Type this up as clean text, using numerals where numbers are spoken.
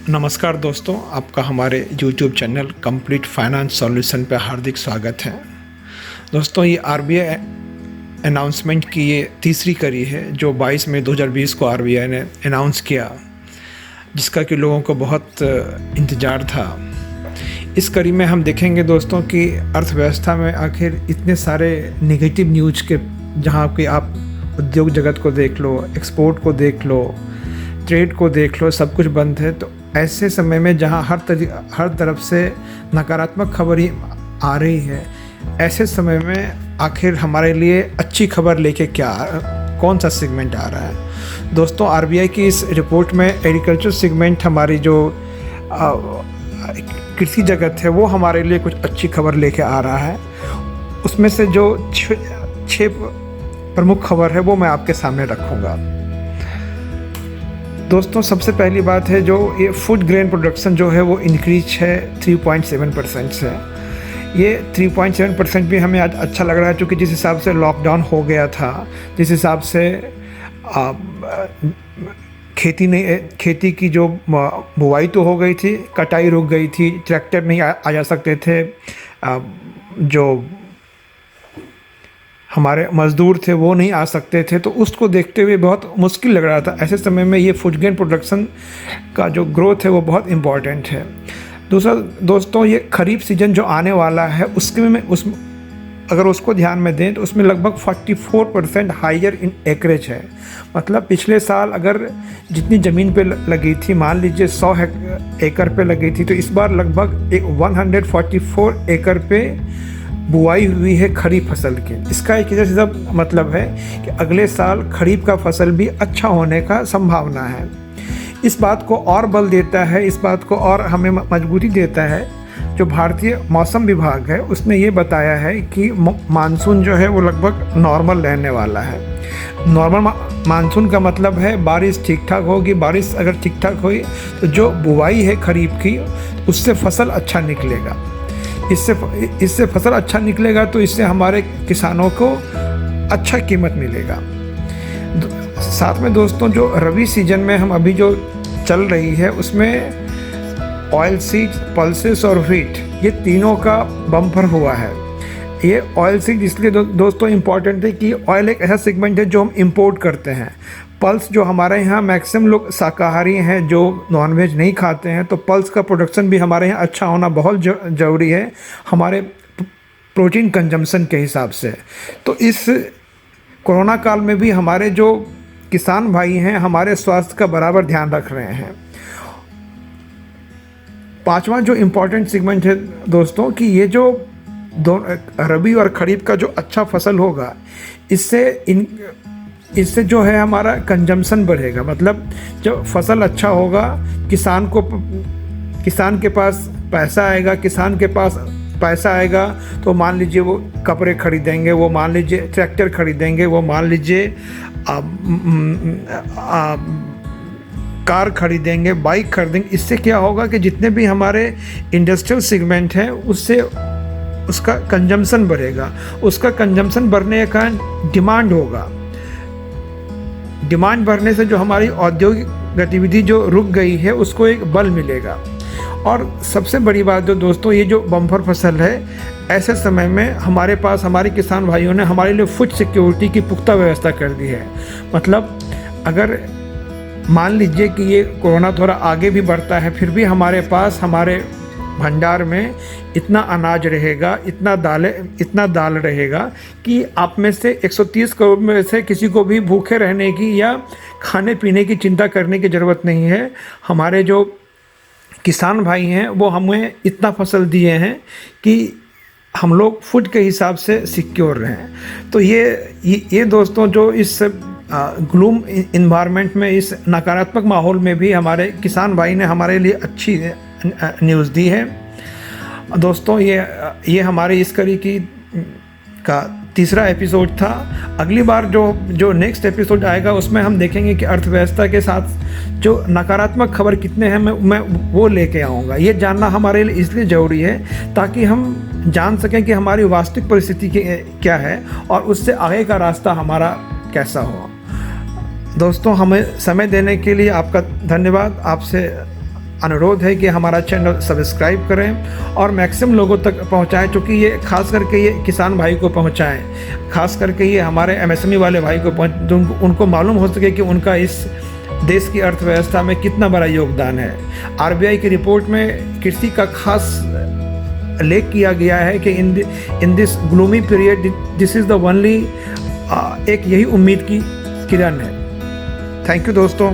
नमस्कार दोस्तों, आपका हमारे YouTube channel complete finance solution पर हार्दिक स्वागत है। दोस्तों, ये आरबीआई अनाउंसमेंट की ये तीसरी कड़ी है जो 22 मई 2020 को आरबीआई ने अनाउंस किया, जिसका कि लोगों को बहुत इंतज़ार था। इस कड़ी में हम देखेंगे दोस्तों कि अर्थव्यवस्था में आखिर इतने सारे नेगेटिव न्यूज़ के, जहाँ कि आप उद्योग जगत को देख लो, एक्सपोर्ट को देख लो, ट्रेड को देख लो, सब कुछ बंद है। तो ऐसे समय में जहाँ हर तरफ से नकारात्मक खबर ही आ रही है, ऐसे समय में आखिर हमारे लिए अच्छी खबर लेके कौन सा सेगमेंट आ रहा है। दोस्तों, आरबीआई की इस रिपोर्ट में एग्रीकल्चर सेगमेंट, हमारी जो कृषि जगत है, वो हमारे लिए कुछ अच्छी खबर लेके आ रहा है। उसमें से जो 6 प्रमुख खबर है वो मैं आपके सामने रखूँगा। दोस्तों, सबसे पहली बात है, जो ये फूड ग्रेन प्रोडक्शन जो है वो इंक्रीज है 3.7% से। ये 3.7% भी हमें आज अच्छा लग रहा है, क्योंकि जिस हिसाब से लॉकडाउन हो गया था, जिस हिसाब से खेती की जो बुवाई तो हो गई थी, कटाई रुक गई थी, ट्रैक्टर नहीं आ जा सकते थे, जो हमारे मज़दूर थे वो नहीं आ सकते थे, तो उसको देखते हुए बहुत मुश्किल लग रहा था। ऐसे समय में ये फूड ग्रेन प्रोडक्शन का जो ग्रोथ है वो बहुत इम्पॉर्टेंट है। दूसरा दोस्तों, ये खरीफ सीजन जो आने वाला है, उसके में अगर उसको ध्यान में दें तो उसमें लगभग 44% हाइयर इन एकरेज है। मतलब पिछले साल अगर जितनी ज़मीन पे लगी थी, मान लीजिए 100 एकड़ पे लगी थी, तो इस बार लगभग 144 एकड़ पे बुआई हुई है खरीफ फसल की। इसका एक सीधा मतलब है कि अगले साल खरीफ का फसल भी अच्छा होने का संभावना है। इस बात को और बल देता है, इस बात को और हमें मजबूती देता है, जो भारतीय मौसम विभाग है उसने ये बताया है कि मानसून जो है वो लगभग नॉर्मल रहने वाला है। नॉर्मल मानसून का मतलब है बारिश ठीक ठाक होगी। बारिश अगर ठीक ठाक हुई तो जो बुआई है खरीफ की, उससे फसल अच्छा निकलेगा। इससे फसल अच्छा निकलेगा तो इससे हमारे किसानों को अच्छा कीमत मिलेगा। साथ में दोस्तों, जो रबी सीजन में हम अभी जो चल रही है, उसमें ऑयल सीड्स, पल्सेस और व्हीट, ये तीनों का बम्पर हुआ है। ये ऑयल सीड इसलिए दोस्तों इम्पॉर्टेंट है कि ऑयल एक ऐसा सेगमेंट है जो हम इंपोर्ट करते हैं। पल्स जो हमारे यहाँ मैक्सिमम लोग शाकाहारी हैं, जो नॉनवेज नहीं खाते हैं, तो पल्स का प्रोडक्शन भी हमारे यहाँ अच्छा होना बहुत ज़रूरी है हमारे प्रोटीन कंजम्पशन के हिसाब से। तो इस कोरोना काल में भी हमारे जो किसान भाई हैं हमारे स्वास्थ्य का बराबर ध्यान रख रहे हैं। पांचवा जो इम्पोर्टेंट सेगमेंट है दोस्तों, कि ये जो रबी और खरीफ का जो अच्छा फसल होगा, इससे जो है हमारा कंजम्पशन बढ़ेगा। मतलब जब फसल अच्छा होगा, किसान के पास पैसा आएगा, तो मान लीजिए वो कपड़े खरीदेंगे, वो मान लीजिए ट्रैक्टर खरीदेंगे, वो मान लीजिए कार खरीदेंगे, बाइक खरीदेंगे। इससे क्या होगा कि जितने भी हमारे इंडस्ट्रियल सेगमेंट हैं उसका कंजम्पशन बढ़ेगा। उसका कंजम्पशन बढ़ने का डिमांड होगा। डिमांड बढ़ने से जो हमारी औद्योगिक गतिविधि जो रुक गई है उसको एक बल मिलेगा। और सबसे बड़ी बात जो दोस्तों, ये जो बम्पर फसल है, ऐसे समय में हमारे पास हमारे किसान भाइयों ने हमारे लिए फूड सिक्योरिटी की पुख्ता व्यवस्था कर दी है। मतलब अगर मान लीजिए कि ये कोरोना थोड़ा आगे भी बढ़ता है, फिर भी हमारे पास हमारे भंडार में इतना अनाज रहेगा, इतना दाल रहेगा कि आप में से 130 करोड़ में से किसी को भी भूखे रहने की या खाने पीने की चिंता करने की ज़रूरत नहीं है। हमारे जो किसान भाई हैं वो हमें इतना फसल दिए हैं कि हम लोग फूड के हिसाब से सिक्योर रहें। तो ये दोस्तों, जो इस ग्लूम इन्वायरमेंट में, इस नकारात्मक माहौल में भी हमारे किसान भाई ने हमारे लिए अच्छी न्यूज़ दी है। दोस्तों, ये हमारी इस कड़ी का तीसरा एपिसोड था। अगली बार जो नेक्स्ट एपिसोड आएगा उसमें हम देखेंगे कि अर्थव्यवस्था के साथ जो नकारात्मक खबर कितने हैं मैं वो लेके आऊँगा। ये जानना हमारे लिए इसलिए ज़रूरी है ताकि हम जान सकें कि हमारी वास्तविक परिस्थिति क्या है और उससे आगे का रास्ता हमारा कैसा हो। दोस्तों, हमें समय देने के लिए आपका धन्यवाद। अनुरोध है कि हमारा चैनल सब्सक्राइब करें और मैक्सिमम लोगों तक पहुंचाएं, क्योंकि ये खास करके ये किसान भाई को पहुंचाएं, खास करके ये हमारे एमएसएमई वाले भाई को उनको मालूम हो सके कि उनका इस देश की अर्थव्यवस्था में कितना बड़ा योगदान है। आरबीआई की रिपोर्ट में कृषि का खास उल्लेख किया गया है कि in this gloomy period this is the only एक यही उम्मीद की किरण है। थैंक यू दोस्तों।